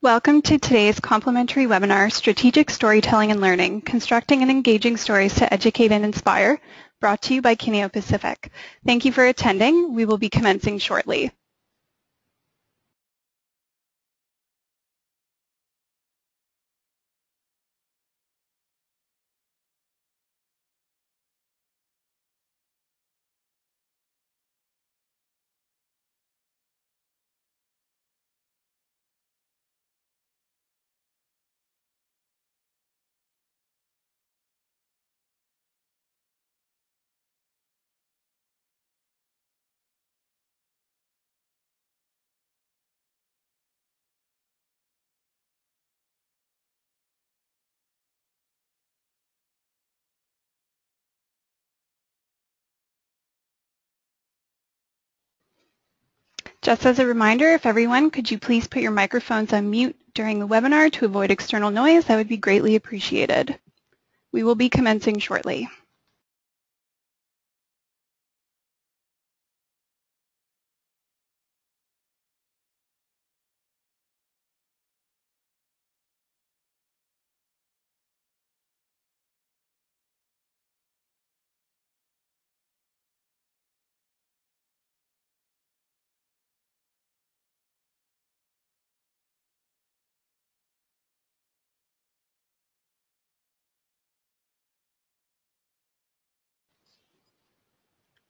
Welcome to today's complimentary webinar, Strategic Storytelling and Learning, Constructing and Engaging Stories to Educate and Inspire, brought to you by Kineo Pacific. Thank you for attending. We will be commencing shortly. Just as a reminder, if everyone, could you please put your microphones on mute during the webinar to avoid external noise? That would be greatly appreciated. We will be commencing shortly.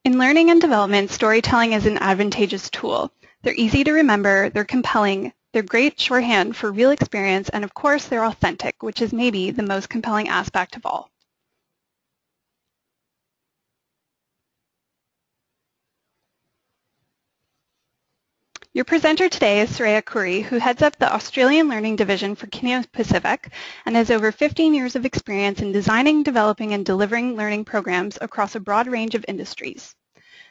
In learning and development, storytelling is an advantageous tool. They're easy to remember, they're compelling, they're great shorthand for real experience, and of course they're authentic, which is maybe the most compelling aspect of all. Your presenter today is Souraya Khoury, who heads up the Australian Learning Division for Kineo Pacific and has over 15 years of experience in designing, developing, and delivering learning programs across a broad range of industries.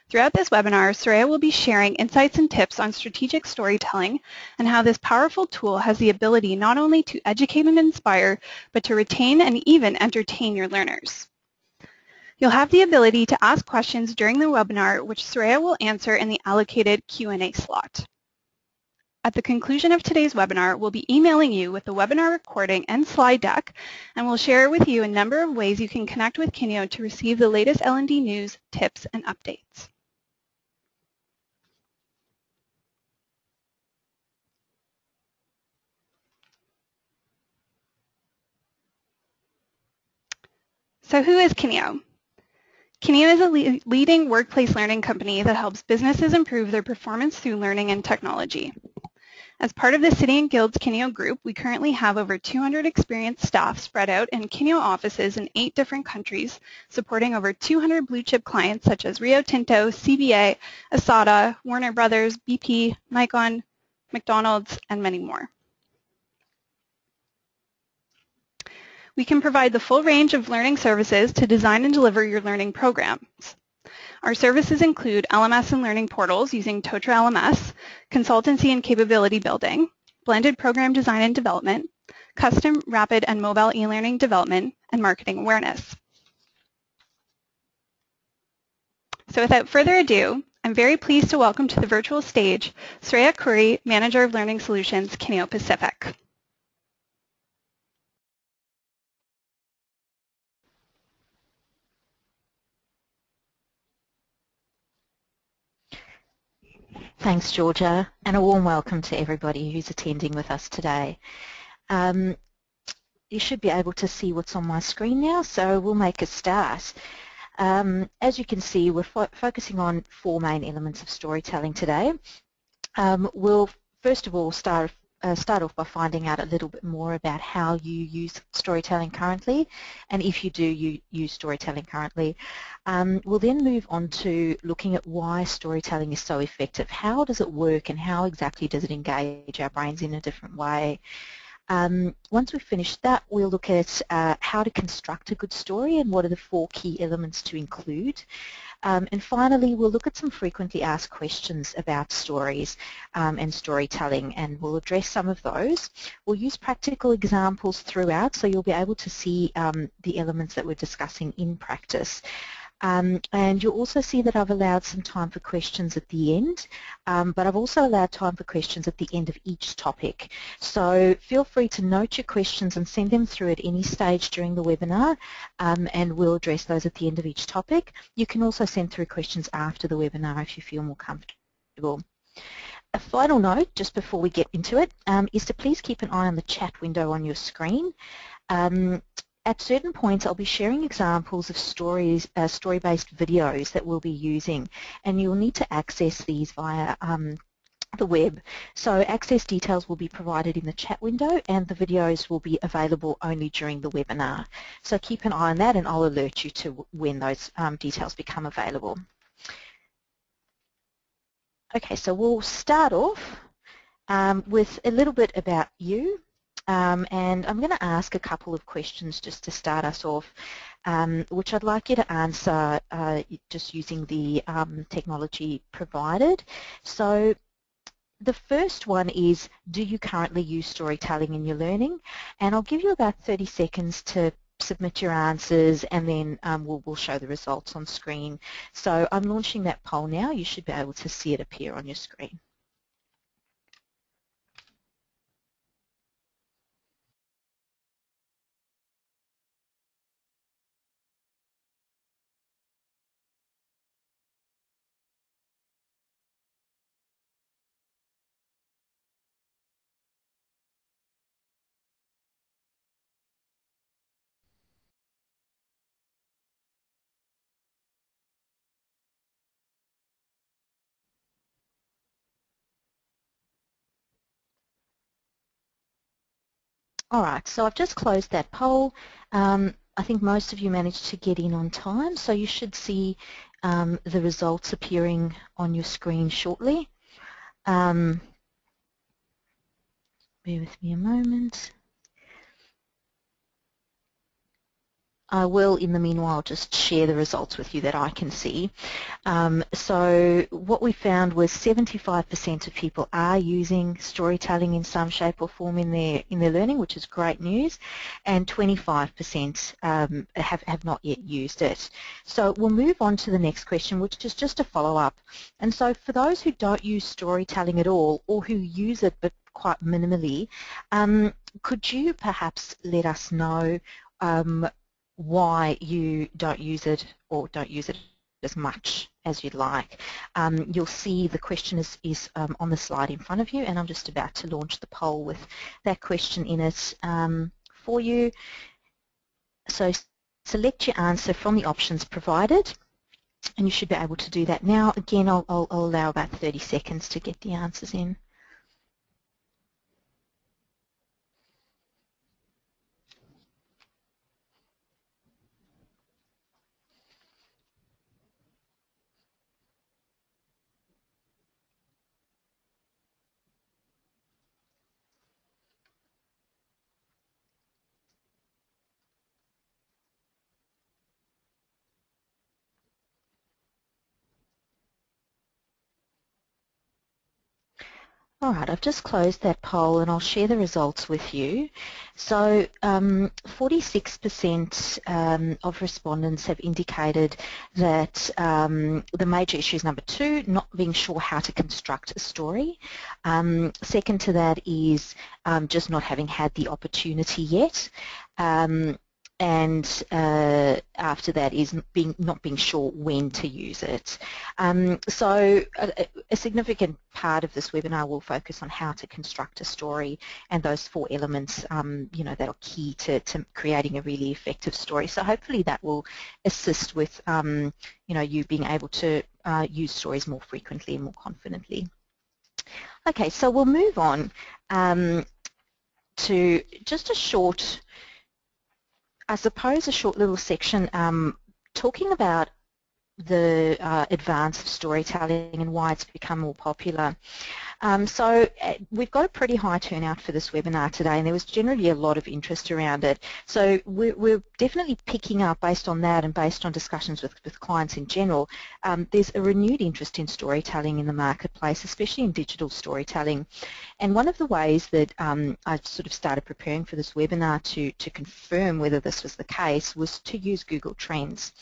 Throughout this webinar, Souraya will be sharing insights and tips on strategic storytelling and how this powerful tool has the ability not only to educate and inspire, but to retain and even entertain your learners. You'll have the ability to ask questions during the webinar, which Souraya will answer in the allocated Q&A slot. At the conclusion of today's webinar, we'll be emailing you with the webinar recording and slide deck, and we'll share with you a number of ways you can connect with Kineo to receive the latest L&D news, tips, and updates. So who is Kineo? Kineo is a leading workplace learning company that helps businesses improve their performance through learning and technology. As part of the City and Guilds Kineo Group, we currently have over 200 experienced staff spread out in Kineo offices in 8 different countries, supporting over 200 blue-chip clients such as Rio Tinto, CBA, Asada, Warner Brothers, BP, Nikon, McDonald's, and many more. We can provide the full range of learning services to design and deliver your learning programs. Our services include LMS and learning portals using Totra LMS, consultancy and capability building, blended program design and development, custom, rapid, and mobile e-learning development, and marketing awareness. So without further ado, I'm very pleased to welcome to the virtual stage Souraya Khoury, Manager of Learning Solutions, Kineo Pacific. Thanks, Georgia, and a warm welcome to everybody who's attending with us today. You should be able to see what's on my screen now, so we'll make a start. As you can see, we're focusing on 4 main elements of storytelling today. We'll first of all start off by finding out a little bit more about how you use storytelling currently, and if you do use storytelling currently. We'll then move on to looking at why storytelling is so effective. How does it work and how exactly does it engage our brains in a different way? Once we've finished that, we'll look at how to construct a good story and what are the 4 key elements to include. And finally, we'll look at some frequently asked questions about stories and storytelling, and we'll address some of those. We'll use practical examples throughout, so you'll be able to see the elements that we're discussing in practice. And you'll also see that I've allowed some time for questions at the end, but I've also allowed time for questions at the end of each topic. So feel free to note your questions and send them through at any stage during the webinar, and we'll address those at the end of each topic. You can also send through questions after the webinar if you feel more comfortable. A final note, just before we get into it, is to please keep an eye on the chat window on your screen. At certain points, I'll be sharing examples of story-based videos that we'll be using, and you'll need to access these via the web. So access details will be provided in the chat window, and the videos will be available only during the webinar. So keep an eye on that, and I'll alert you to when those details become available. Okay, so we'll start off with a little bit about you. And I'm going to ask a couple of questions just to start us off, which I'd like you to answer just using the technology provided. So the first one is, do you currently use storytelling in your learning? And I'll give you about 30 seconds to submit your answers, and then we'll show the results on screen. So I'm launching that poll now. You should be able to see it appear on your screen. All right, so I've just closed that poll. I think most of you managed to get in on time, so you should see the results appearing on your screen shortly. Bear with me a moment. I will, in the meanwhile, just share the results with you that I can see. So what we found was 75% of people are using storytelling in some shape or form in their learning, which is great news, and 25% have not yet used it. So we'll move on to the next question, which is just a follow-up. And so for those who don't use storytelling at all, or who use it but quite minimally, could you perhaps let us know why you don't use it, or don't use it as much as you'd like? You'll see the question is on the slide in front of you, and I'm just about to launch the poll with that question in it for you. So select your answer from the options provided, and you should be able to do that now. Again, I'll allow about 30 seconds to get the answers in. All right, I've just closed that poll, and I'll share the results with you. So 46% of respondents have indicated that the major issue is number 2, not being sure how to construct a story. Second to that is just not having had the opportunity yet. And after that is not being sure when to use it. So a significant part of this webinar will focus on how to construct a story, and those 4 elements that are key to creating a really effective story. So hopefully that will assist with you being able to use stories more frequently and more confidently. Okay, so we'll move on to just a short, I suppose, a short little section talking about the advance of storytelling and why it's become more popular. We've got a pretty high turnout for this webinar today, and there was generally a lot of interest around it. So we're definitely picking up based on that and based on discussions with clients in general. There's a renewed interest in storytelling in the marketplace, especially in digital storytelling. And one of the ways that I sort of started preparing for this webinar to confirm whether this was the case was to use Google Trends.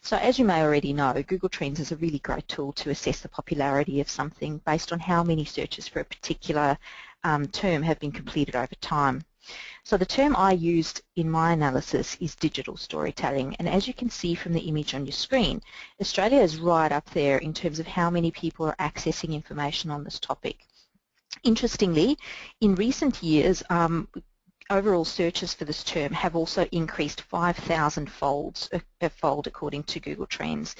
So as you may already know, Google Trends is a really great tool to assess the popularity of something based on how many searches for a particular term have been completed over time. So the term I used in my analysis is digital storytelling, and as you can see from the image on your screen, Australia is right up there in terms of how many people are accessing information on this topic. Interestingly, in recent years, overall searches for this term have also increased 5,000 fold according to Google Trends.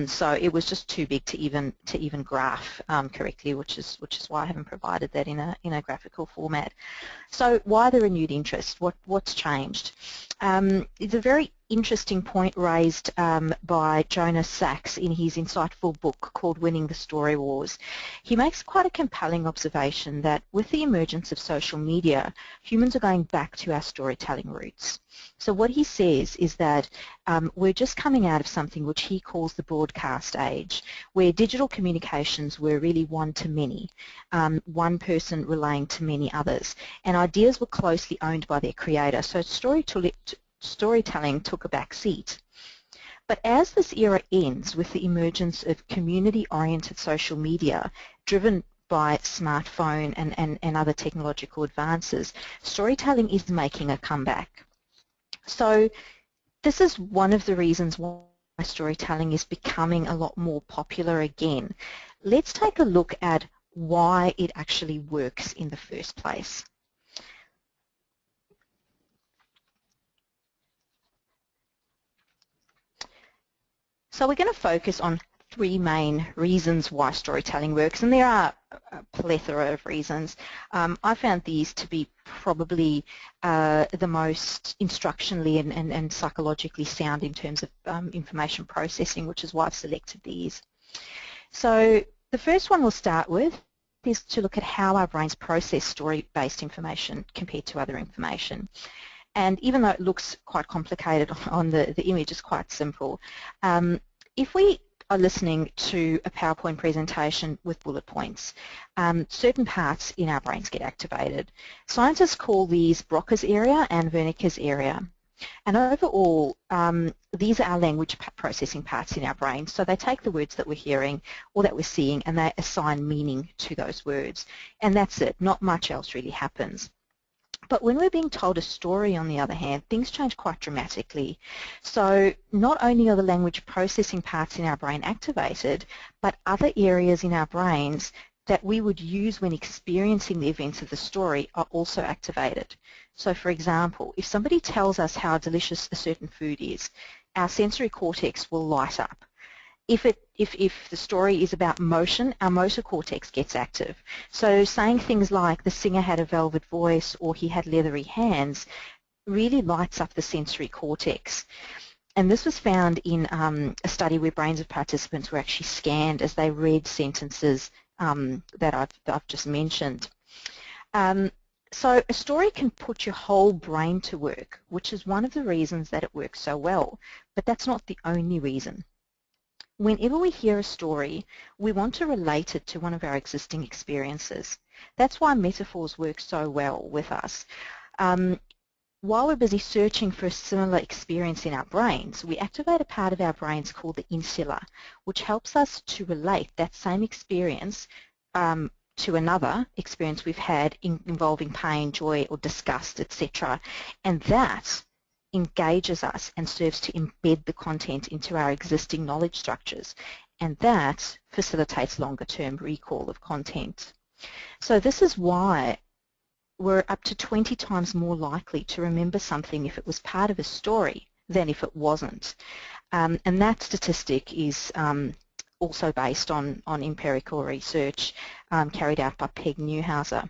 So it was just too big to even graph correctly, which is why I haven't provided that in a graphical format. So why the renewed interest? What's changed? It's a very interesting point raised by Jonas Sachs in his insightful book called Winning the Story Wars. He makes quite a compelling observation that with the emergence of social media, humans are going back to our storytelling roots. So what he says is that we're just coming out of something which he calls the broadcast age, where digital communications were really one-to-many, one person relaying to many others, and ideas were closely owned by their creator. So storytelling took a back seat. But as this era ends with the emergence of community-oriented social media driven by smartphone and other technological advances, storytelling is making a comeback. So this is one of the reasons why storytelling is becoming a lot more popular again. Let's take a look at why it actually works in the first place. So we're going to focus on three main reasons why storytelling works, and there are a plethora of reasons. I found these to be probably the most instructionally and psychologically sound in terms of information processing, which is why I've selected these. So the first one we'll start with is to look at how our brains process story-based information compared to other information. And even though it looks quite complicated on the image, it's quite simple. If we are listening to a PowerPoint presentation with bullet points, certain parts in our brains get activated. Scientists call these Broca's area and Wernicke's area. And overall, these are our language processing parts in our brain. So they take the words that we're hearing or that we're seeing and they assign meaning to those words. And that's it. Not much else really happens. But when we're being told a story, on the other hand, things change quite dramatically. So not only are the language processing parts in our brain activated, but other areas in our brains that we would use when experiencing the events of the story are also activated. So for example, if somebody tells us how delicious a certain food is, our sensory cortex will light up. If the story is about motion, our motor cortex gets active. So saying things like the singer had a velvet voice or he had leathery hands really lights up the sensory cortex. And this was found in a study where brains of participants were actually scanned as they read sentences that I've just mentioned. So a story can put your whole brain to work, which is one of the reasons that it works so well, but that's not the only reason. Whenever we hear a story, we want to relate it to one of our existing experiences. That's why metaphors work so well with us. While we're busy searching for a similar experience in our brains, we activate a part of our brains called the insula, which helps us to relate that same experience to another experience we've had involving pain, joy, or disgust, etc. And that engages us and serves to embed the content into our existing knowledge structures, and that facilitates longer-term recall of content. So this is why we're up to 20 times more likely to remember something if it was part of a story than if it wasn't. And that statistic is also based on empirical research carried out by Peg Newhouser.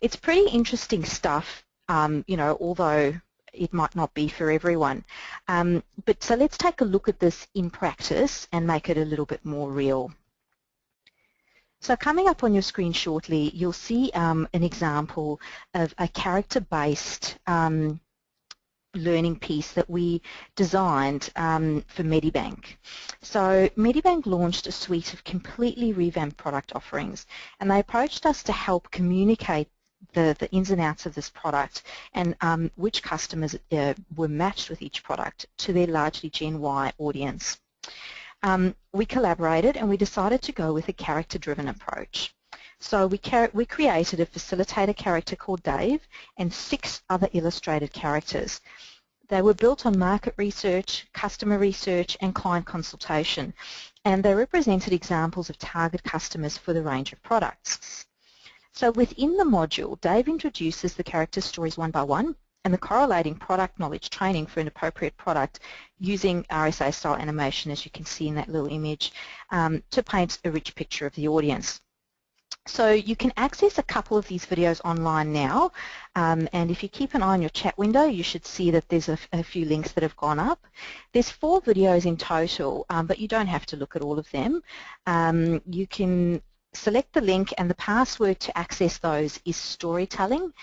It's pretty interesting stuff, you know, although it might not be for everyone. But so let's take a look at this in practice and make it a little bit more real. So coming up on your screen shortly, you'll see an example of a character-based learning piece that we designed for Medibank. So Medibank launched a suite of completely revamped product offerings, and they approached us to help communicate the ins and outs of this product and which customers were matched with each product to their largely Gen Y audience. We collaborated and we decided to go with a character-driven approach. So we created a facilitator character called Dave and 6 other illustrated characters. They were built on market research, customer research and client consultation, and they represented examples of target customers for the range of products. So within the module, Dave introduces the character stories one by one and the correlating product knowledge training for an appropriate product using RSA style animation, as you can see in that little image, to paint a rich picture of the audience. So you can access a couple of these videos online now, and if you keep an eye on your chat window, you should see that there's a few links that have gone up. There's 4 videos in total, but you don't have to look at all of them. You can select the link, and the password to access those is storytelling.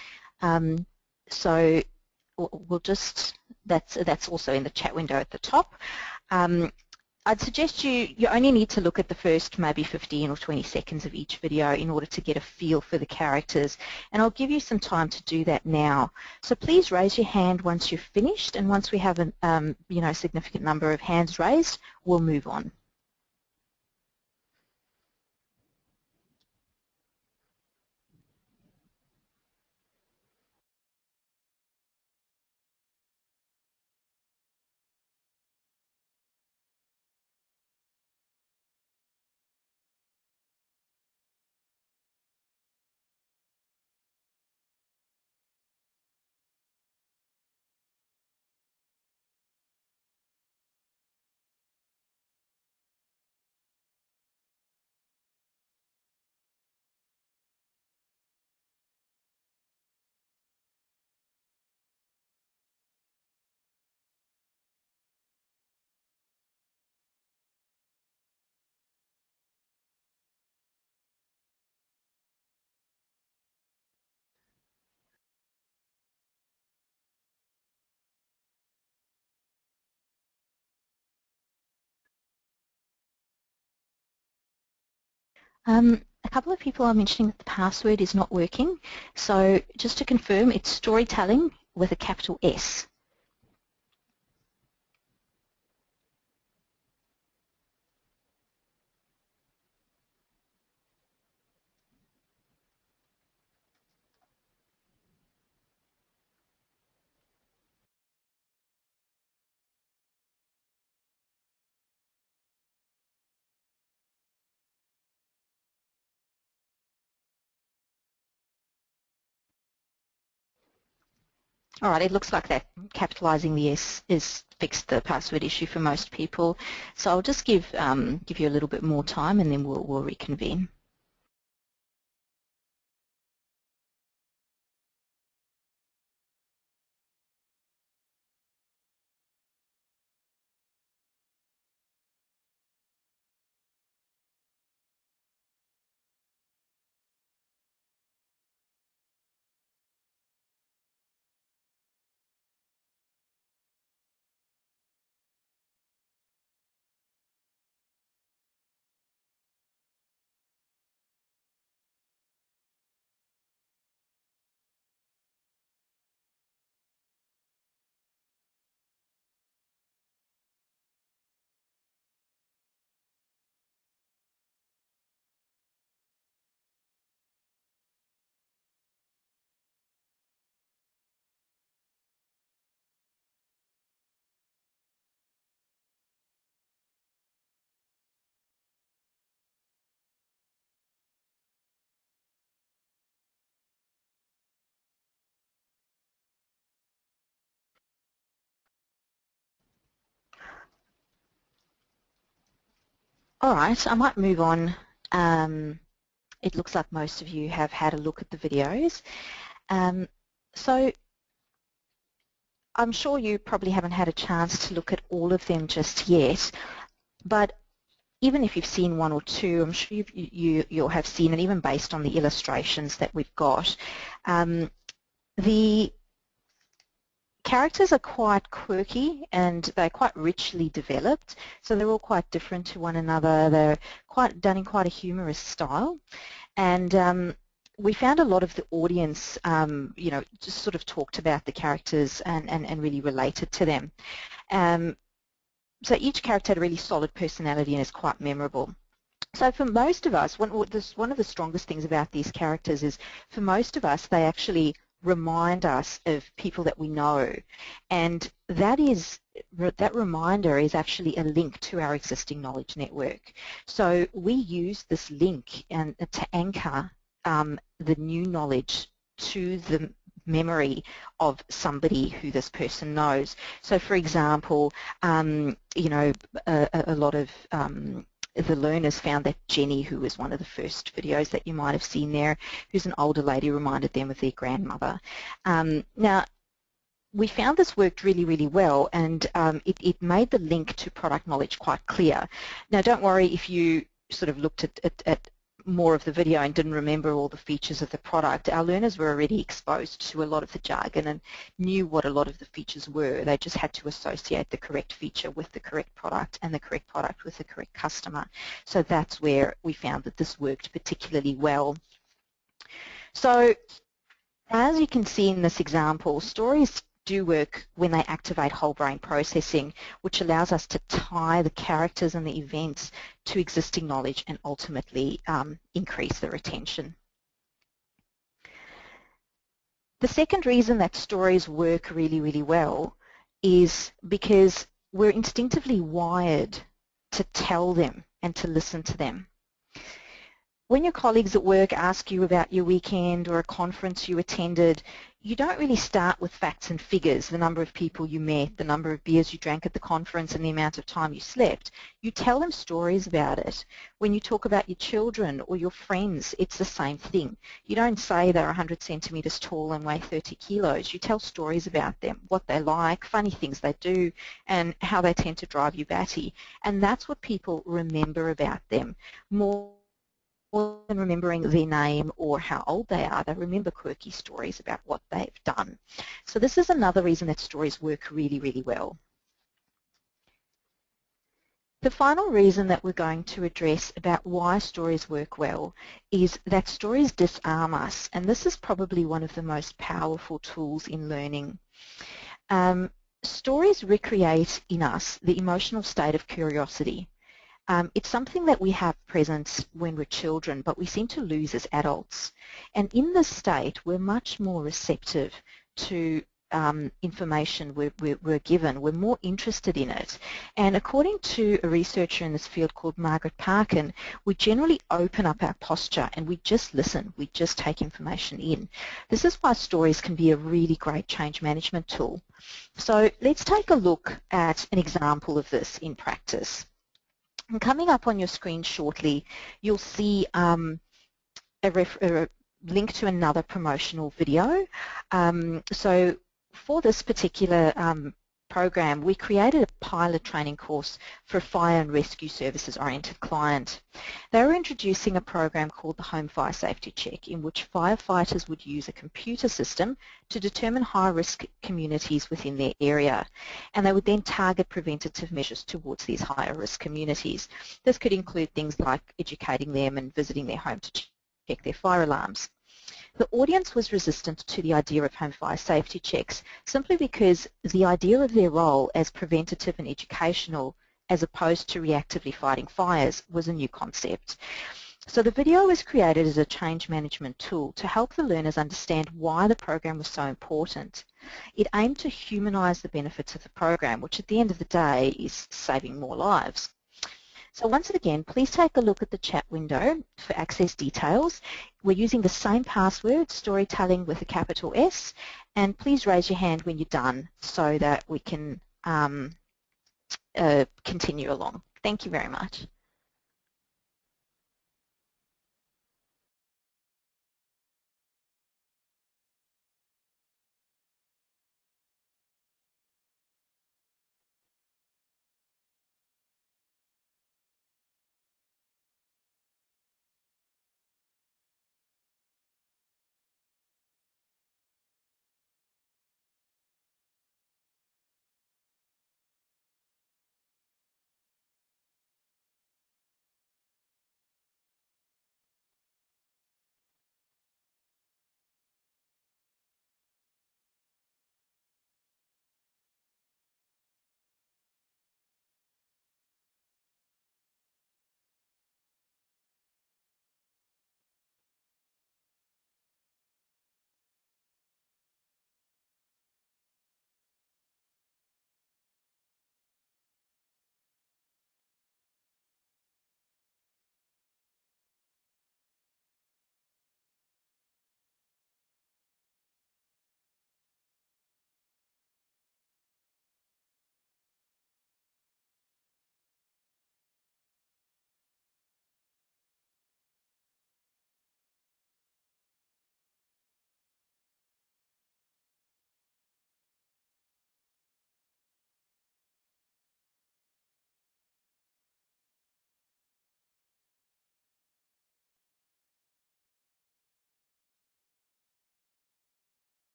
So we'll just, that's also in the chat window at the top. I'd suggest you only need to look at the first maybe 15 or 20 seconds of each video in order to get a feel for the characters, and I'll give you some time to do that now. So please raise your hand once you've finished, and once we have a significant number of hands raised, we'll move on. A couple of people are mentioning that the password is not working. So just to confirm, it's storytelling with a capital S. All right, it looks like that capitalizing the S is fixed the password issue for most people. So I'll just give you a little bit more time, and then we'll reconvene. All right, I might move on. It looks like most of you have had a look at the videos. So I'm sure you probably haven't had a chance to look at all of them just yet, but even if you've seen one or two, I'm sure you'll have seen, and even based on the illustrations that we've got, the characters are quite quirky and they're quite richly developed, so they're all quite different to one another. They're done in quite a humorous style, and we found a lot of the audience, just sort of talked about the characters and really related to them. So each character had a really solid personality and is quite memorable. So for most of us, one of the strongest things about these characters is, for most of us, they actually remind us of people that we know, and that reminder is actually a link to our existing knowledge network. So we use this link to anchor the new knowledge to the memory of somebody who this person knows. So for example, a lot of the learners found that Jenny, who was one of the first videos that you might have seen there, who's an older lady, reminded them of their grandmother. Now, we found this worked really, really well, and it made the link to product knowledge quite clear. Now, don't worry if you sort of looked at more of the video and didn't remember all the features of the product. Our learners were already exposed to a lot of the jargon and knew what a lot of the features were. They just had to associate the correct feature with the correct product and the correct product with the correct customer. So that's where we found that this worked particularly well. So as you can see in this example, stories do work when they activate whole brain processing, which allows us to tie the characters and the events to existing knowledge and ultimately increase the retention. The second reason that stories work really, really well is because we're instinctively wired to tell them and to listen to them. When your colleagues at work ask you about your weekend or a conference you attended, you don't really start with facts and figures, the number of people you met, the number of beers you drank at the conference, and the amount of time you slept. You tell them stories about it. When you talk about your children or your friends, it's the same thing. You don't say they're 100 centimetres tall and weigh 30 kilos. You tell stories about them, what they like, funny things they do, and how they tend to drive you batty. And that's what people remember about them. More than remembering their name or how old they are, they remember quirky stories about what they've done. So this is another reason that stories work really, really well. The final reason that we're going to address about why stories work well is that stories disarm us, and this is probably one of the most powerful tools in learning. Stories recreate in us the emotional state of curiosity. It's something that we have present when we're children, but we seem to lose as adults. And in this state, we're much more receptive to information we're given. We're more interested in it. And according to a researcher in this field called Margaret Parkin, we generally open up our posture and we just listen. We just take information in. This is why stories can be a really great change management tool. So let's take a look at an example of this in practice. And coming up on your screen shortly, you'll see a link to another promotional video. So for this particular program, we created a pilot training course for a fire and rescue services oriented client. They were introducing a program called the Home Fire Safety Check, in which firefighters would use a computer system to determine high-risk communities within their area, and they would then target preventative measures towards these higher-risk communities. This could include things like educating them and visiting their home to check their fire alarms. The audience was resistant to the idea of home fire safety checks simply because the idea of their role as preventative and educational as opposed to reactively fighting fires was a new concept. So the video was created as a change management tool to help the learners understand why the program was so important. It aimed to humanise the benefits of the program, which at the end of the day is saving more lives. So once again, please take a look at the chat window for access details. We're using the same password, storytelling with a capital S, and please raise your hand when you're done so that we can continue along. Thank you very much.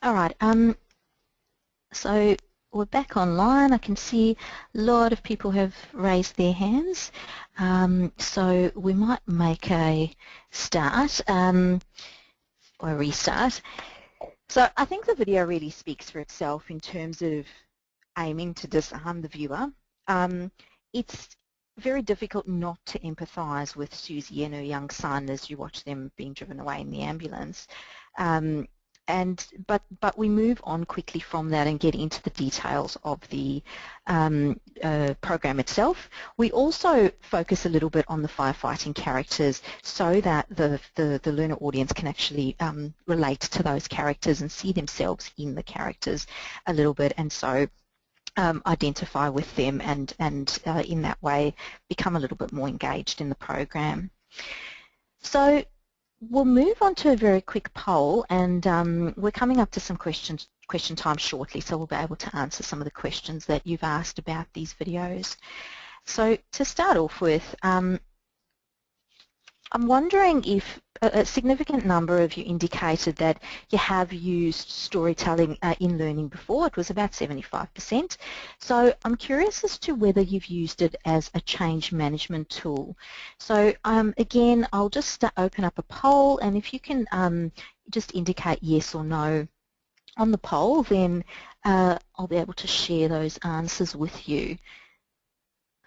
All right, so we're back online. I can see a lot of people have raised their hands. So we might make a start or a restart. So I think the video really speaks for itself in terms of aiming to disarm the viewer. It's very difficult not to empathise with Susie and her young son as you watch them being driven away in the ambulance. But we move on quickly from that and get into the details of the program itself. We also focus a little bit on the firefighting characters so that the Lunar audience can actually relate to those characters and see themselves in the characters a little bit, and so identify with them and in that way become a little bit more engaged in the program. So we'll move on to a very quick poll, and we're coming up to some question time shortly, so we'll be able to answer some of the questions that you've asked about these videos. So to start off with, I'm wondering if a significant number of you indicated that you have used storytelling in learning before. It was about 75%. So I'm curious as to whether you've used it as a change management tool. So again, I'll just open up a poll, and if you can just indicate yes or no on the poll, then I'll be able to share those answers with you.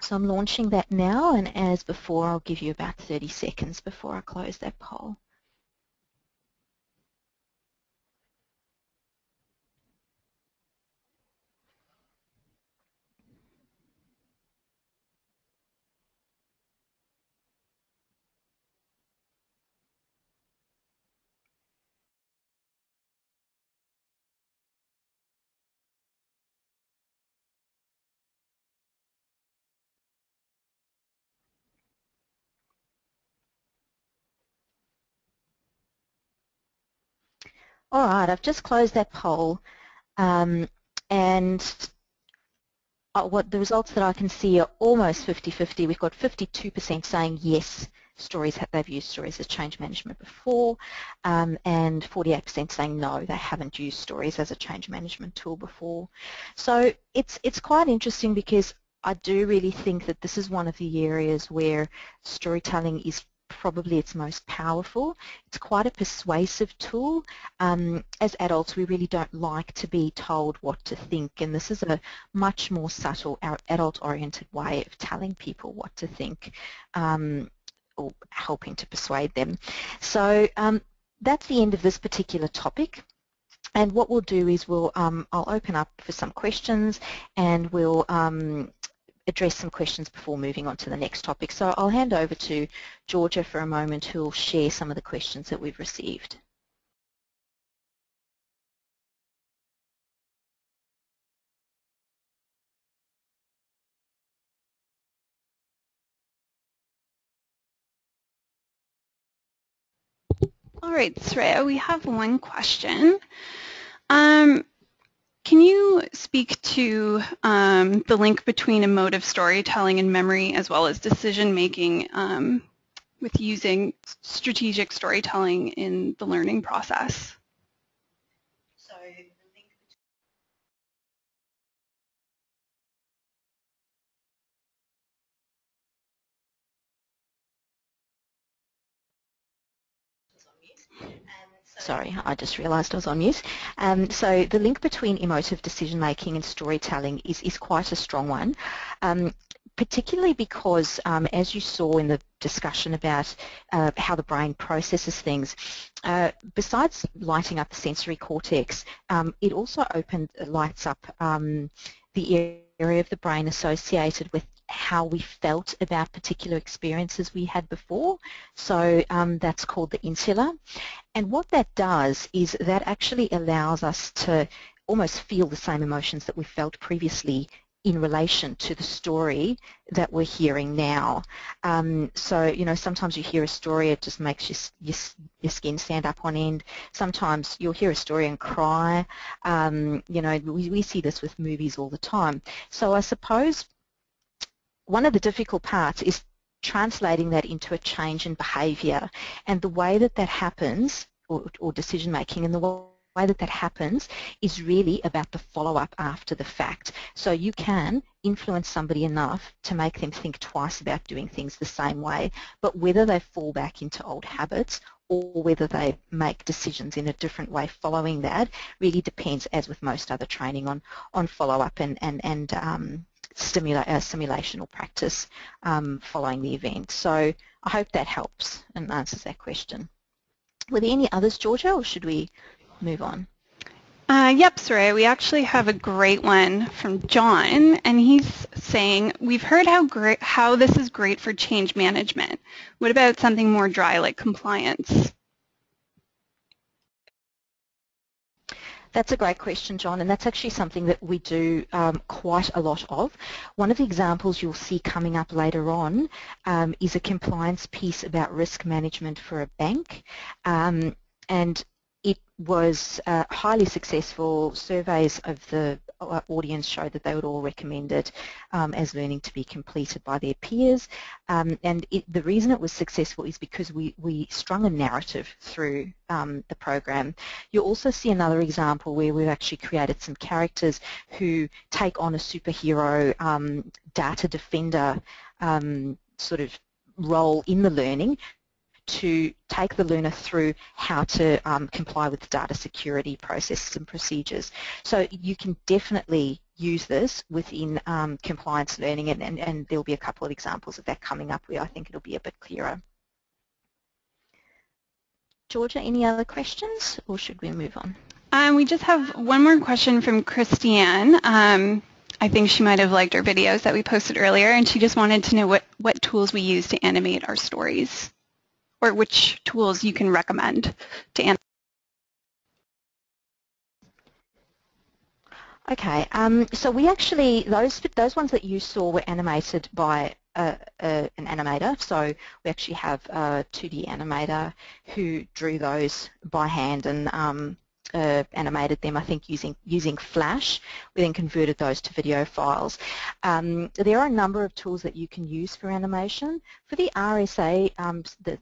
So I'm launching that now, and as before, I'll give you about 30 seconds before I close that poll. All right, I've just closed that poll, and what the results that I can see are almost 50-50. We've got 52% saying yes, they've used stories as change management before, and 48% saying no, they haven't used stories as a change management tool before. So it's quite interesting, because I do really think that this is one of the areas where storytelling is probably its most powerful. It's quite a persuasive tool. As adults, we really don't like to be told what to think, and this is a much more subtle, adult-oriented way of telling people what to think, or helping to persuade them. So that's the end of this particular topic. And what we'll do is I'll open up for some questions, and we'll address some questions before moving on to the next topic. So I'll hand over to Georgia for a moment, who will share some of the questions that we've received. All right, Suraya, we have one question. Can you speak to the link between emotive storytelling and memory, as well as decision-making with using strategic storytelling in the learning process? So the link Sorry, I just realised I was on mute. So the link between emotive decision-making and storytelling is quite a strong one, particularly because, as you saw in the discussion about how the brain processes things, besides lighting up the sensory cortex, it also lights up the area of the brain associated with how we felt about particular experiences we had before. So that's called the insula. And what that does is that actually allows us to almost feel the same emotions that we felt previously in relation to the story that we're hearing now. So, you know, sometimes you hear a story, it just makes your skin stand up on end. Sometimes you'll hear a story and cry. You know, we see this with movies all the time. So I suppose one of the difficult parts is translating that into a change in behaviour, and the way that that happens, or decision making, and the way that that happens is really about the follow-up after the fact. So you can influence somebody enough to make them think twice about doing things the same way, but whether they fall back into old habits or whether they make decisions in a different way following that really depends, as with most other training, on follow-up and simulation or practice following the event. So I hope that helps and answers that question. Were there any others, Georgia, or should we move on? Yep, Suraya, we actually have a great one from John, and he's saying, we've heard how this is great for change management. What about something more dry like compliance? That's a great question, John, and that's actually something that we do quite a lot of. One of the examples you'll see coming up later on is a compliance piece about risk management for a bank, and it was highly successful. Surveys of the audience showed that they would all recommend it as learning to be completed by their peers. And the reason it was successful is because we strung a narrative through the program. You'll also see another example where we've actually created some characters who take on a superhero data defender sort of role in the learning to take the learner through how to comply with the data security processes and procedures. So you can definitely use this within compliance learning, and there'll be a couple of examples of that coming up where I think it'll be a bit clearer. Georgia, any other questions, or should we move on? We just have one more question from Christiane. I think she might have liked our videos that we posted earlier, and she just wanted to know what tools we use to animate our stories, or which tools you can recommend to animate. Okay, so we actually, those ones that you saw were animated by an animator. So we actually have a 2D animator who drew those by hand and animated them, I think, using Flash. We then converted those to video files. There are a number of tools that you can use for animation. For the RSA,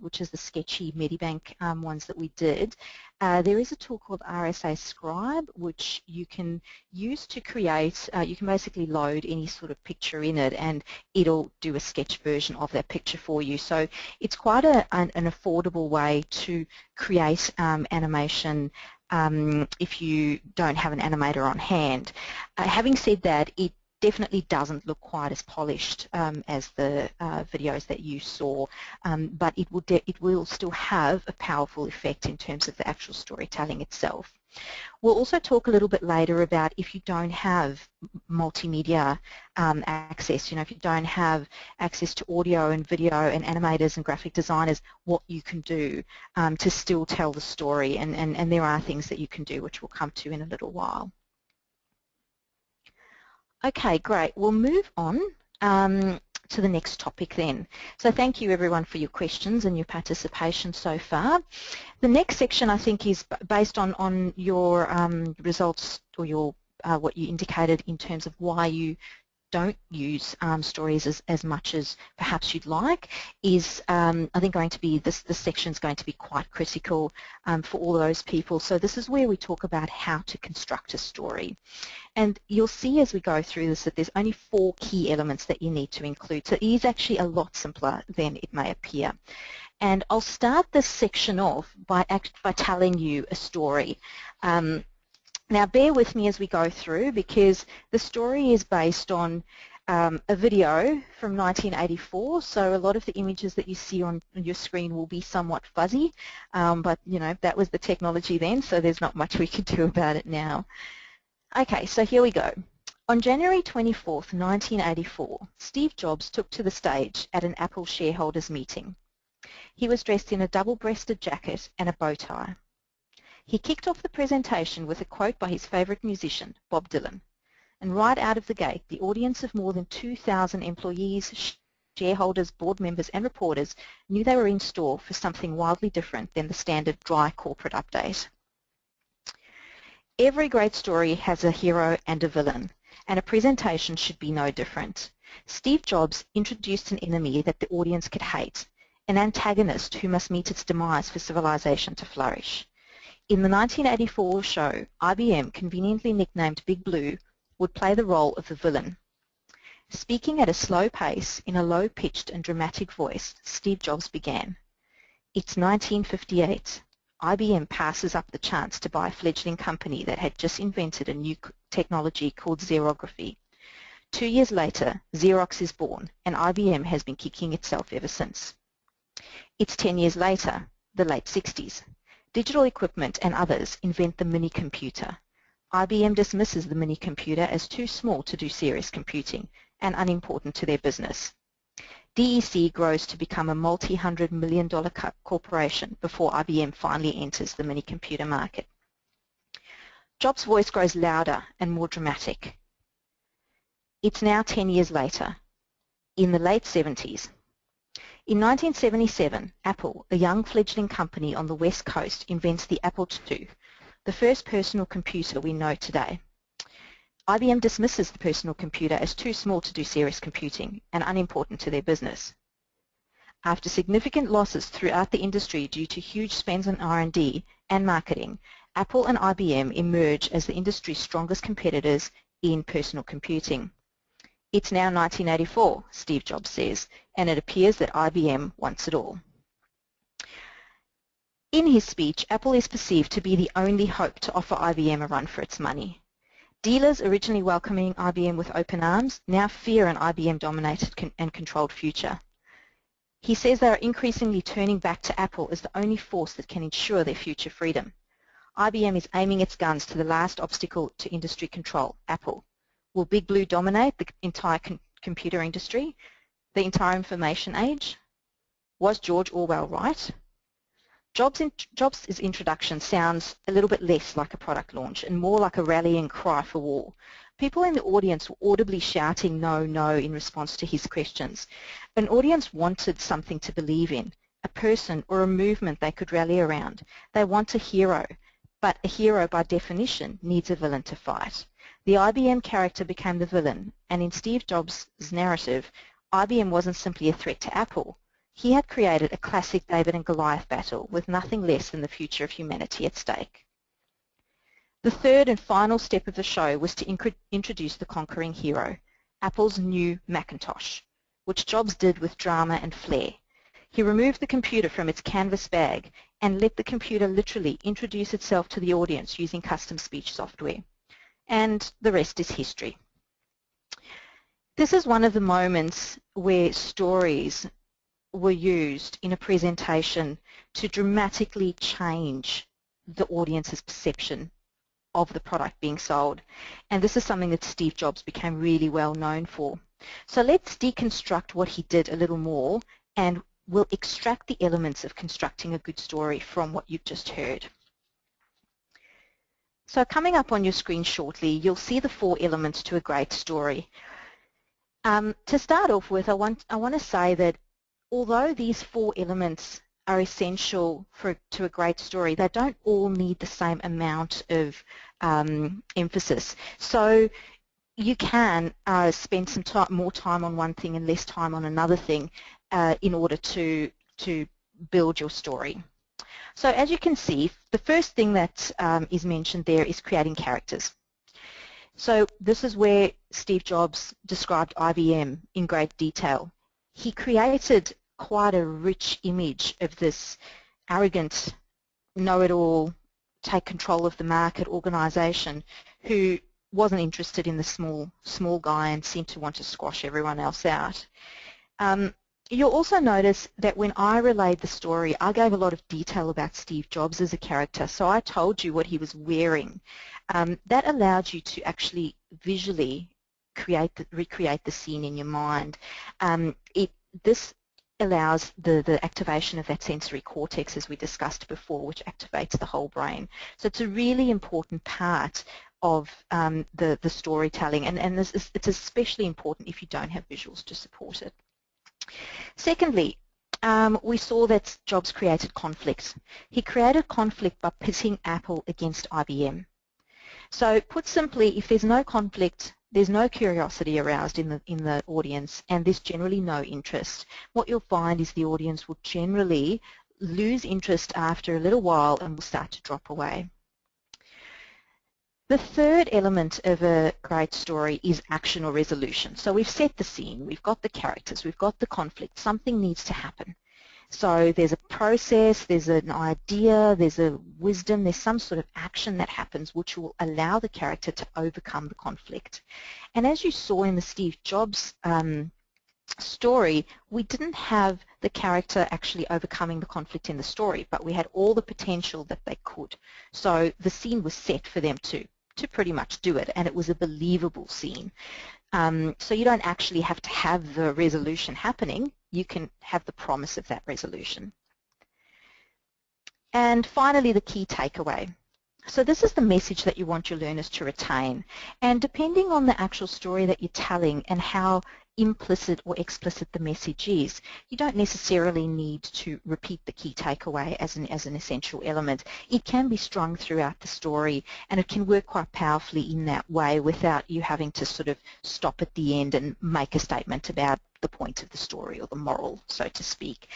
which is the sketchy Medibank ones that we did, there is a tool called RSA Scribe, which you can use to create, you can basically load any sort of picture in it and it'll do a sketch version of that picture for you. So it's quite an affordable way to create animation if you don't have an animator on hand. Having said that, it definitely doesn't look quite as polished as the videos that you saw, but it will still have a powerful effect in terms of the actual storytelling itself. We'll also talk a little bit later about if you don't have multimedia access, if you don't have access to audio and video and animators and graphic designers, what you can do to still tell the story, and there are things that you can do which we'll come to in a little while. Okay, great. We'll move on to the next topic then. So thank you everyone for your questions and your participation so far. The next section I think is based on your results or your what you indicated in terms of why you don't use stories as much as perhaps you'd like is I think going to be, this section is going to be quite critical for all those people. So this is where we talk about how to construct a story. And you'll see as we go through this that there's only 4 key elements that you need to include. So it is actually a lot simpler than it may appear. And I'll start this section off by telling you a story. Now bear with me as we go through, because the story is based on a video from 1984, so a lot of the images that you see on your screen will be somewhat fuzzy, but that was the technology then, so there's not much we can do about it now. Okay, so here we go. On January 24th, 1984, Steve Jobs took to the stage at an Apple shareholders meeting. He was dressed in a double-breasted jacket and a bow tie. He kicked off the presentation with a quote by his favourite musician, Bob Dylan. And right out of the gate, the audience of more than 2,000 employees, shareholders, board members and reporters knew they were in store for something wildly different than the standard dry corporate update. Every great story has a hero and a villain, and a presentation should be no different. Steve Jobs introduced an enemy that the audience could hate, an antagonist who must meet its demise for civilization to flourish. In the 1984 show, IBM, conveniently nicknamed Big Blue, would play the role of the villain. Speaking at a slow pace, in a low-pitched and dramatic voice, Steve Jobs began. It's 1958. IBM passes up the chance to buy a fledgling company that had just invented a new technology called xerography. 2 years later, Xerox is born, and IBM has been kicking itself ever since. It's 10 years later, the late 60s. Digital Equipment and others invent the mini-computer. IBM dismisses the mini-computer as too small to do serious computing and unimportant to their business. DEC grows to become a multi-hundred-million-dollar corporation before IBM finally enters the mini-computer market. Jobs' voice grows louder and more dramatic. It's now 10 years later, in the late 70s. In 1977, Apple, a young fledgling company on the West Coast, invents the Apple II, the first personal computer we know today. IBM dismisses the personal computer as too small to do serious computing and unimportant to their business. After significant losses throughout the industry due to huge spends on R&D and marketing, Apple and IBM emerge as the industry's strongest competitors in personal computing. It's now 1984, Steve Jobs says, and it appears that IBM wants it all. In his speech, Apple is perceived to be the only hope to offer IBM a run for its money. Dealers originally welcoming IBM with open arms now fear an IBM-dominated and controlled future. He says they are increasingly turning back to Apple as the only force that can ensure their future freedom. IBM is aiming its guns to the last obstacle to industry control, Apple. Will Big Blue dominate the entire computer industry, the entire information age? Was George Orwell right? Jobs' introduction sounds a little bit less like a product launch and more like a rallying cry for war. People in the audience were audibly shouting no, no in response to his questions. An audience wanted something to believe in, a person or a movement they could rally around. They want a hero, but a hero by definition needs a villain to fight. The IBM character became the villain, and in Steve Jobs' narrative, IBM wasn't simply a threat to Apple. He had created a classic David and Goliath battle with nothing less than the future of humanity at stake. The third and final step of the show was to introduce the conquering hero, Apple's new Macintosh, which Jobs did with drama and flair. He removed the computer from its canvas bag and let the computer literally introduce itself to the audience using custom speech software. And the rest is history. This is one of the moments where stories were used in a presentation to dramatically change the audience's perception of the product being sold. And this is something that Steve Jobs became really well known for. So let's deconstruct what he did a little more, and we'll extract the elements of constructing a good story from what you've just heard. So coming up on your screen shortly, you'll see the 4 elements to a great story. To start off with, I want to say that although these 4 elements are essential to a great story, they don't all need the same amount of emphasis. So you can spend some more time on one thing and less time on another thing in order to build your story. So as you can see, the first thing that is mentioned there is creating characters. So this is where Steve Jobs described IBM in great detail. He created quite a rich image of this arrogant, know-it-all, take control of the market organization who wasn't interested in the small guy and seemed to want to squash everyone else out. You'll also notice that when I relayed the story, I gave a lot of detail about Steve Jobs as a character. So I told you what he was wearing. That allowed you to actually visually recreate the scene in your mind. This allows the activation of that sensory cortex, as we discussed before, which activates the whole brain. So it's a really important part of the storytelling, and it's especially important if you don't have visuals to support it. Secondly, we saw that Jobs created conflict. He created conflict by pitting Apple against IBM. So put simply, if there's no conflict, there's no curiosity aroused in the audience, and there's generally no interest. What you'll find is the audience will generally lose interest after a little while and will start to drop away. The third element of a great story is action or resolution. So we've set the scene, we've got the characters, we've got the conflict, something needs to happen. So there's a process, there's an idea, there's a wisdom, there's some sort of action that happens which will allow the character to overcome the conflict. And as you saw in the Steve Jobs story, we didn't have the character actually overcoming the conflict in the story, but we had all the potential that they could. So the scene was set for them to pretty much do it, and it was a believable scene. So you don't actually have to have the resolution happening, you can have the promise of that resolution. And finally, the key takeaway. So this is the message that you want your learners to retain, and depending on the actual story that you're telling and how implicit or explicit the message is, you don't necessarily need to repeat the key takeaway as an essential element. It can be strung throughout the story, and it can work quite powerfully in that way without you having to sort of stop at the end and make a statement about the point of the story or the moral, so to speak.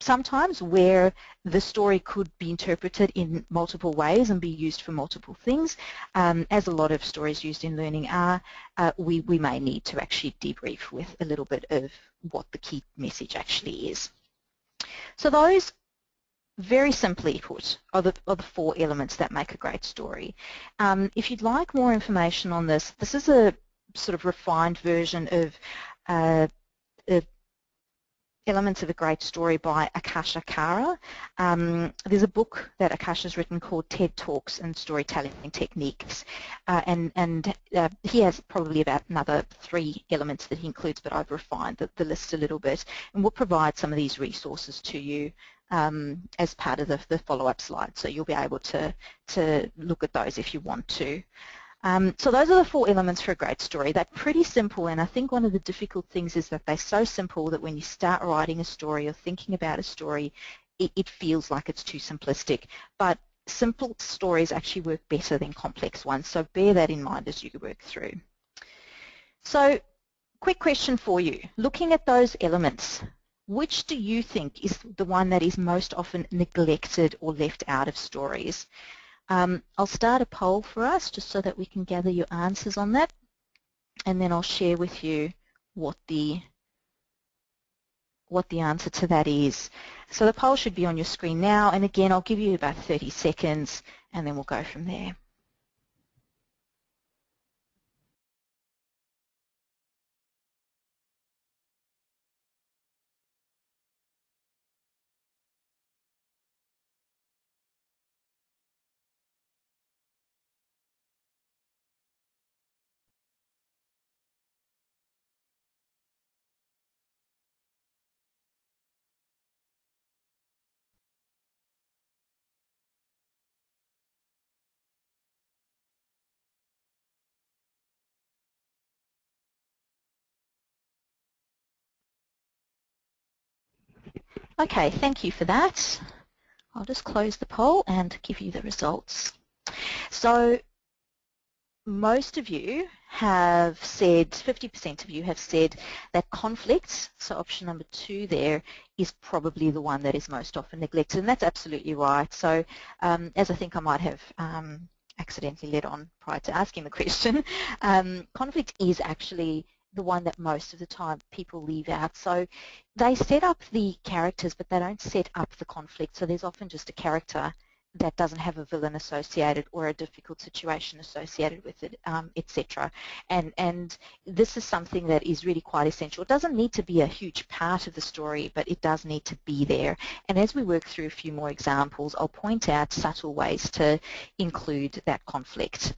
Sometimes where the story could be interpreted in multiple ways and be used for multiple things, as a lot of stories used in learning are, we may need to actually debrief with a little bit of what the key message actually is. So those, very simply put, are the 4 elements that make a great story. If you'd like more information on this, this is a sort of refined version of Elements of a Great Story by Akasha Kara. There's a book that Akasha's written called TED Talks and Storytelling Techniques, and he has probably about another 3 elements that he includes, but I've refined the list a little bit, and we'll provide some of these resources to you as part of the follow-up slide, so you'll be able to look at those if you want to. So those are the 4 elements for a great story. They're pretty simple, and I think one of the difficult things is that they're so simple that when you start writing a story or thinking about a story, it feels like it's too simplistic. But simple stories actually work better than complex ones, so bear that in mind as you work through. So, quick question for you. Looking at those elements, which do you think is the one that is most often neglected or left out of stories? I'll start a poll for us just so that we can gather your answers on that, and then I'll share with you what the answer to that is. So the poll should be on your screen now, and again I'll give you about 30 seconds and then we'll go from there. Okay, thank you for that. I'll just close the poll and give you the results. So most of you have said, 50% of you have said that conflict, so option number 2 there, is probably the one that is most often neglected, and that's absolutely right. So as I think I might have accidentally led on prior to asking the question, conflict is actually the one that most of the time people leave out. So they set up the characters, but they don't set up the conflict. So there's often just a character that doesn't have a villain associated or a difficult situation associated with it, etc. And this is something that is really quite essential. It doesn't need to be a huge part of the story, but it does need to be there. And as we work through a few more examples, I'll point out subtle ways to include that conflict.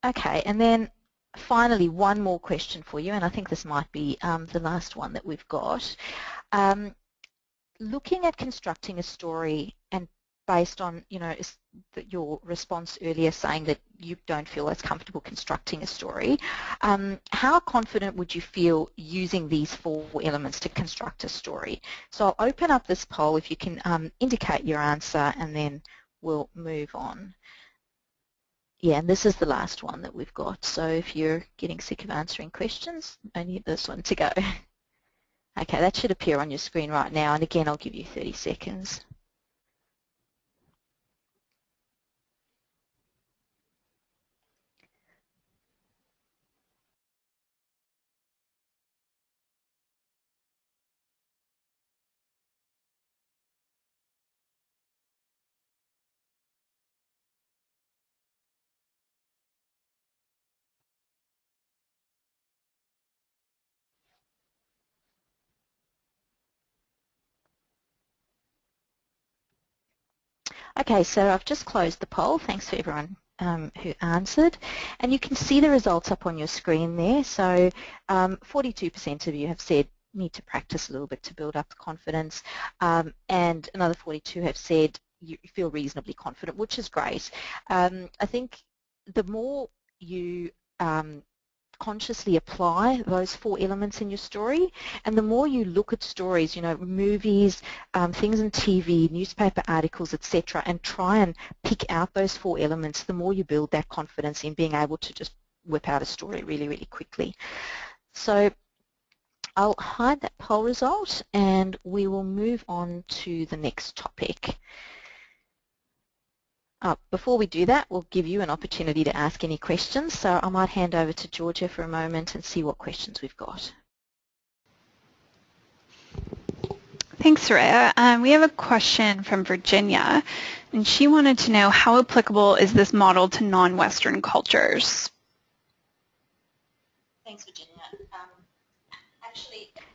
Okay, and then finally, one more question for you, and I think this might be the last one that we've got. Looking at constructing a story, and based on your response earlier saying that you don't feel as comfortable constructing a story, how confident would you feel using these 4 elements to construct a story? So I'll open up this poll if you can indicate your answer, and then we'll move on. Yeah, and this is the last one that we've got. So if you're getting sick of answering questions, only this one to go. Okay, that should appear on your screen right now, and again I'll give you 30 seconds. Okay, so I've just closed the poll. Thanks for everyone who answered. And you can see the results up on your screen there. So 42% of you have said need to practice a little bit to build up the confidence, and another 42 have said you feel reasonably confident, which is great. I think the more you consciously apply those 4 elements in your story, and the more you look at stories, you know, movies, things on TV, newspaper articles, etc., and try and pick out those 4 elements, the more you build that confidence in being able to just whip out a story really, really quickly. So I'll hide that poll result and we will move on to the next topic. Before we do that, we'll give you an opportunity to ask any questions, so I might hand over to Georgia for a moment and see what questions we've got. Thanks, Souraya. We have a question from Virginia, and she wanted to know how applicable is this model to non-Western cultures? Thanks, Virginia.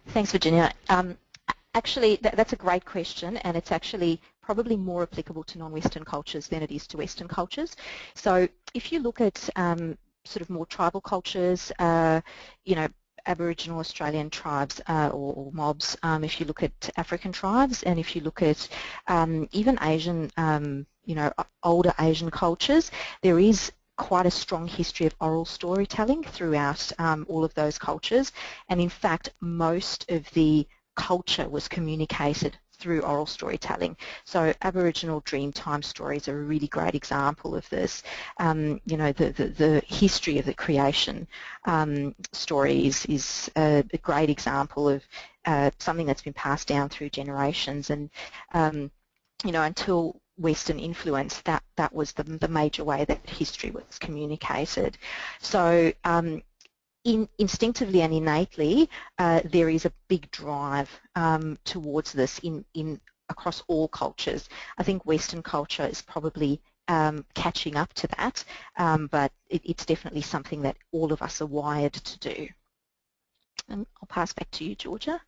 Thanks, Virginia. Actually, that's a great question, and it's actually probably more applicable to non-Western cultures than it is to Western cultures. So if you look at sort of more tribal cultures, you know, Aboriginal Australian tribes or mobs, if you look at African tribes, and if you look at even Asian, you know, older Asian cultures, there is quite a strong history of oral storytelling throughout all of those cultures, and in fact most of the culture was communicated through oral storytelling. So Aboriginal Dreamtime stories are a really great example of this. You know, the history of the creation stories is a great example of something that's been passed down through generations, and you know, until Western influence, that was the major way that history was communicated. So instinctively and innately, there is a big drive towards this in across all cultures. I think Western culture is probably catching up to that, but it's definitely something that all of us are wired to do. And I'll pass back to you, Georgia.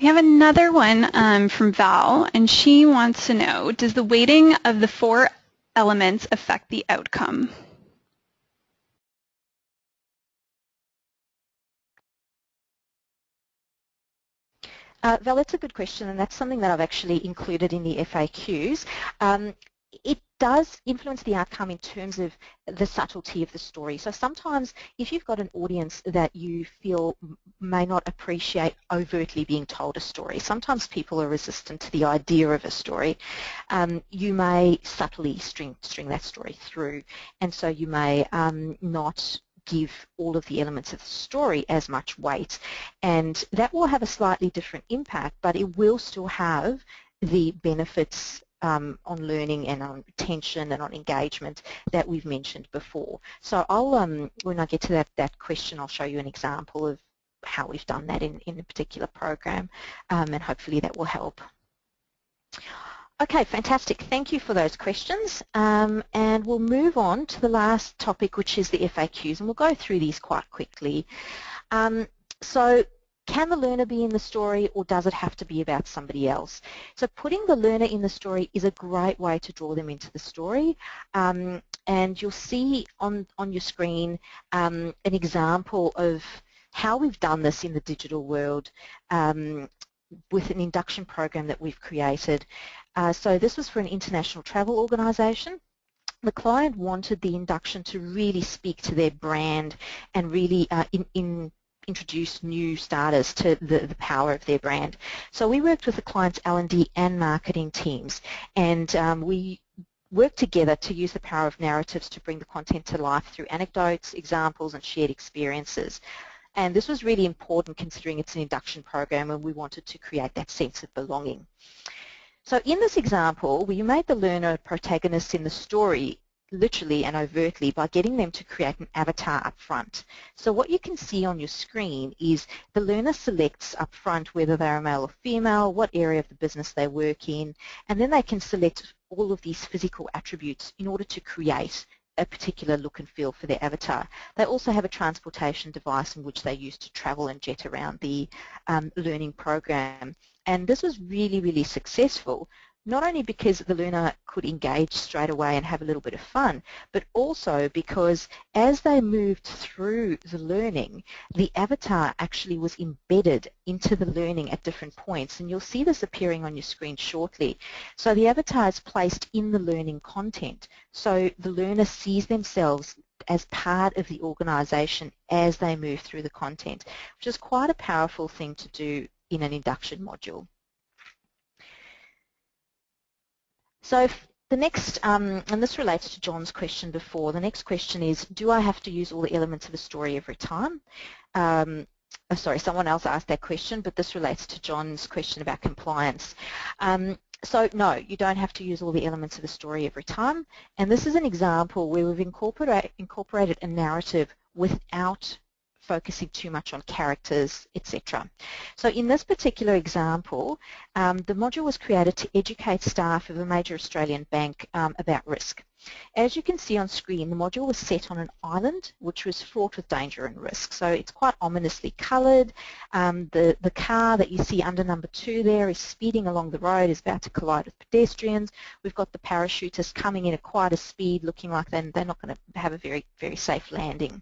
We have another one from Val, and she wants to know, does the weighting of the 4 elements affect the outcome? Val, that's a good question, and that's something that I've actually included in the FAQs. It does influence the outcome in terms of the subtlety of the story. So sometimes if you've got an audience that you feel may not appreciate overtly being told a story, sometimes people are resistant to the idea of a story, you may subtly string that story through, and so you may not give all of the elements of the story as much weight, and that will have a slightly different impact, but it will still have the benefits on learning and on retention and on engagement that we've mentioned before. So I'll, when I get to that question, I'll show you an example of how we've done that in a particular program, and hopefully that will help. Okay, fantastic. Thank you for those questions, and we'll move on to the last topic, which is the FAQs, and we'll go through these quite quickly. So can the learner be in the story, or does it have to be about somebody else? So putting the learner in the story is a great way to draw them into the story, and you'll see on your screen an example of how we've done this in the digital world with an induction program that we've created. So this was for an international travel organisation. The client wanted the induction to really speak to their brand and really introduce new starters to the power of their brand. So we worked with the client's L&D and marketing teams, and we worked together to use the power of narratives to bring the content to life through anecdotes, examples and shared experiences. And this was really important considering it's an induction program and we wanted to create that sense of belonging. So in this example, we made the learner protagonist in the story literally and overtly by getting them to create an avatar up front. So what you can see on your screen is the learner selects up front whether they're a male or female, what area of the business they work in, and then they can select all of these physical attributes in order to create a particular look and feel for their avatar. They also have a transportation device in which they use to travel and jet around the learning program. And this was really, really successful, not only because the learner could engage straight away and have a little bit of fun, but also because as they moved through the learning, the avatar actually was embedded into the learning at different points. And you'll see this appearing on your screen shortly. So the avatar is placed in the learning content. So the learner sees themselves as part of the organisation as they move through the content, which is quite a powerful thing to do in an induction module. So the next, and this relates to John's question before, the next question is, do I have to use all the elements of a story every time? Sorry, someone else asked that question, but this relates to John's question about compliance. So no, you don't have to use all the elements of a story every time. And this is an example where we've incorporated a narrative without focusing too much on characters, etc. So in this particular example, the module was created to educate staff of a major Australian bank about risk. As you can see on screen, the module was set on an island which was fraught with danger and risk. So it's quite ominously coloured. The car that you see under number 2 there is speeding along the road, is about to collide with pedestrians. We've got the parachutists coming in at quite a speed, looking like they're not going to have a very, very safe landing.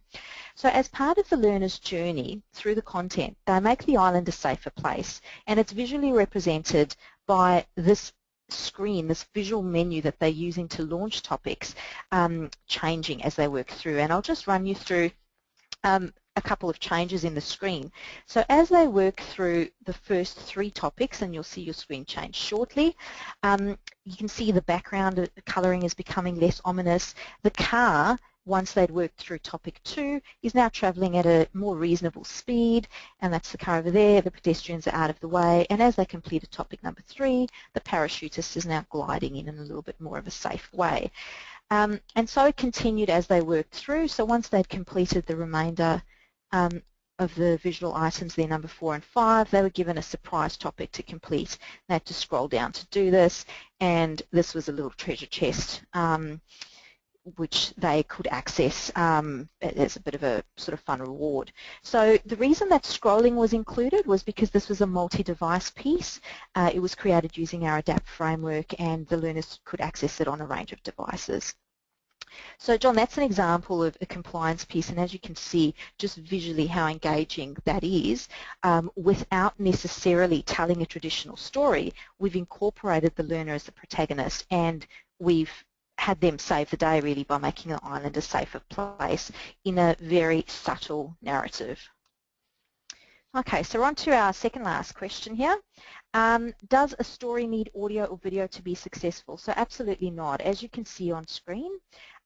So as part of the learner's journey through the content, they make the island a safer place, and it's visually represented by this screen, this visual menu that they're using to launch topics, changing as they work through. And I'll just run you through a couple of changes in the screen. So as they work through the first 3 topics, and you'll see your screen change shortly, you can see the background colouring is becoming less ominous. The car, once they'd worked through topic 2, is now travelling at a more reasonable speed, and that's the car over there. The pedestrians are out of the way, and as they completed topic number 3, the parachutist is now gliding in a little bit more of a safe way. And so it continued as they worked through. So once they'd completed the remainder of the visual items there, number 4 and 5, they were given a surprise topic to complete. They had to scroll down to do this, and this was a little treasure chest which they could access as a bit of a sort of fun reward. So the reason that scrolling was included was because this was a multi-device piece. It was created using our ADAPT framework, and the learners could access it on a range of devices. So John, that's an example of a compliance piece, and as you can see just visually how engaging that is, without necessarily telling a traditional story. We've incorporated the learner as the protagonist, and we've had them save the day really by making the island a safer place in a very subtle narrative. Okay, so we're on to our second last question here. Does a story need audio or video to be successful? So absolutely not. As you can see on screen,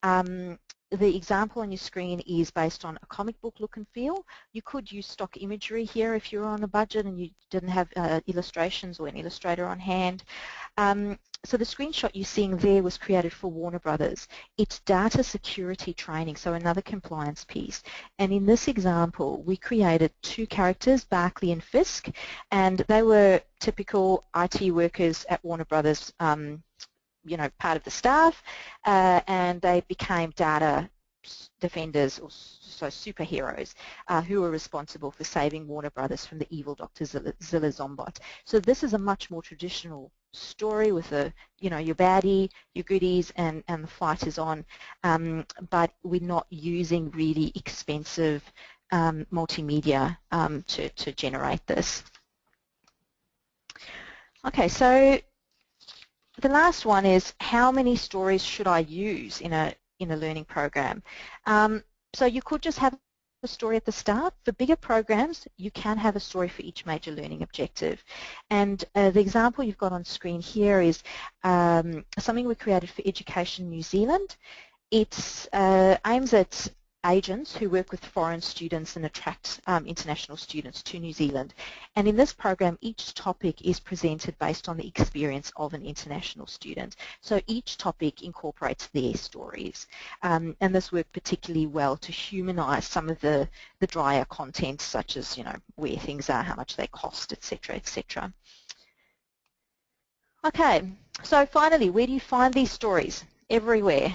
the example on your screen is based on a comic book look and feel. You could use stock imagery here if you're on a budget and you didn't have illustrations or an illustrator on hand. So the screenshot you're seeing there was created for Warner Brothers. It's data security training, so another compliance piece. And in this example, we created 2 characters, Barkley and Fisk, and they were typical IT workers at Warner Brothers, you know, part of the staff, and they became data defenders, or so superheroes, who were responsible for saving Warner Brothers from the evil Dr. Zilla Zombot. So this is a much more traditional story with a, you know, your baddie, your goodies, and the fight is on, but we're not using really expensive multimedia to generate this. Okay, so the last one is, how many stories should I use in a learning program? So you could just have a story at the start. For bigger programs, you can have a story for each major learning objective. And the example you've got on screen here is something we created for Education New Zealand. It aims at agents who work with foreign students and attract international students to New Zealand. And in this program, each topic is presented based on the experience of an international student. So each topic incorporates their stories. And this worked particularly well to humanise some of the drier content, such as, you know, where things are, how much they cost, etc., etc. Okay, so finally, where do you find these stories? Everywhere.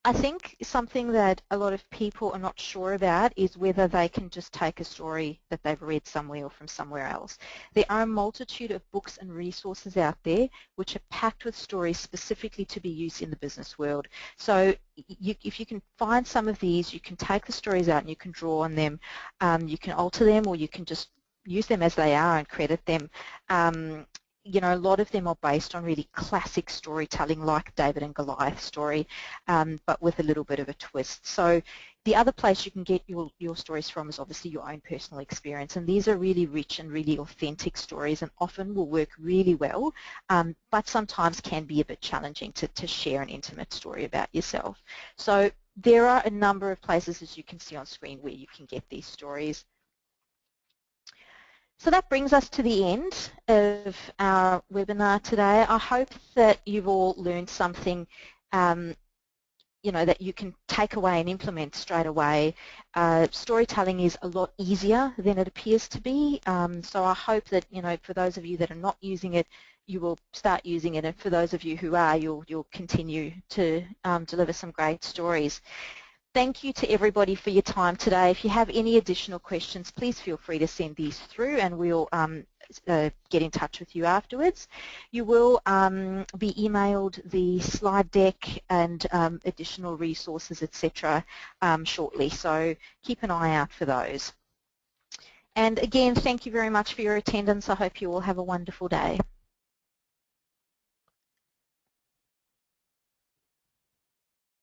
I think something that a lot of people are not sure about is whether they can just take a story that they've read somewhere or from somewhere else. There are a multitude of books and resources out there which are packed with stories specifically to be used in the business world. So if you can find some of these, you can take the stories out and you can draw on them. You can alter them, or you can just use them as they are and credit them. You know, a lot of them are based on really classic storytelling like David and Goliath story, but with a little bit of a twist. So the other place you can get your stories from is obviously your own personal experience, and these are really rich and really authentic stories and often will work really well, but sometimes can be a bit challenging to share an intimate story about yourself. So there are a number of places, as you can see on screen, where you can get these stories. So that brings us to the end of our webinar today. I hope that you've all learned something you know, that you can take away and implement straight away. Storytelling is a lot easier than it appears to be, so I hope that, you know, for those of you that are not using it, you will start using it, and for those of you who are, you'll continue to deliver some great stories. Thank you to everybody for your time today. If you have any additional questions, please feel free to send these through and we'll get in touch with you afterwards. You will be emailed the slide deck and additional resources, etc. Shortly, so keep an eye out for those. And again, thank you very much for your attendance. I hope you all have a wonderful day.